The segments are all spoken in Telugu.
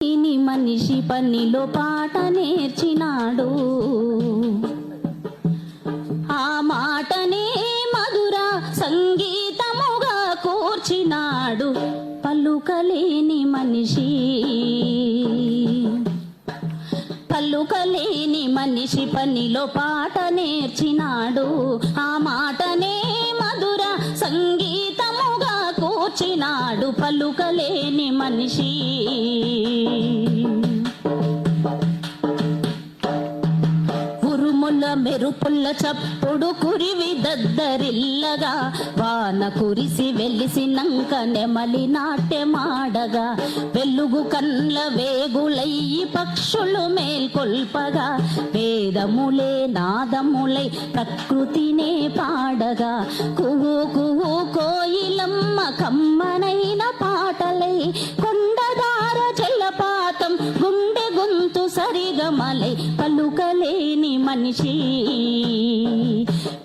మనిషి పనిలో పాట నేర్చినాడు, ఆ మాటనే మధుర సంగీతముగా కూర్చినాడు. పలుకలేని మనిషి, పలుకలేని మనిషి పనిలో పాట నేర్చినాడు, ఆ మాటనే మధుర సంగీతముగా కూర్చినాడు. పలుకలేని మనిషి ఉరుముల మెరుపుల్ల చప్పుడు కురివి దద్దరిల్లగా, వాన కురిసి వెలిసినంక నెమలి నాట్యమాడగా, వెలుగు కన్ల వేగులయ్యి పక్షులు మేల్కొల్పగా, వేదములే నాదములై ప్రకృతినే పాడగా, కుహు కుహు కోయిలమ్మ కమ్మనైన పాటలై, కొండదార జలపాతం గుండె గొంతు సరిగమలై. పలుకలేని మనిషి,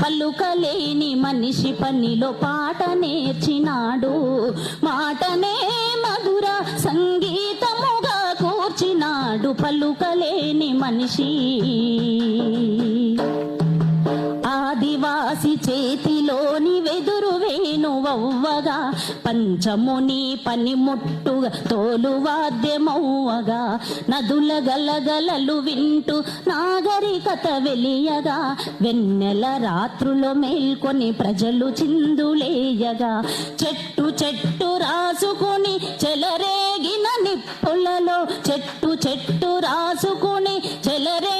పలుకలేని మనిషి పనిలో పాట నేర్చినాడు, మాటనే మధుర సంగీతముగా కూర్చినాడు. పలుకలేని మనిషి ఆదివాసి చేతిలోని వెదురు వేణువవ్వగా, పంచముని పనిముట్టుగా తోలు వాద్యమవ్వగా, నదుల గలగలలు వింటూ నాగరికత వెలియగా, వెన్నెల రాత్రులో మేల్కొని ప్రజలు చిందులేయగా, చెట్టు చెట్టు రాసుకుని చెలరేగిన నిప్పులలో, చెట్టు చెట్టు రాసుకుని చెలరే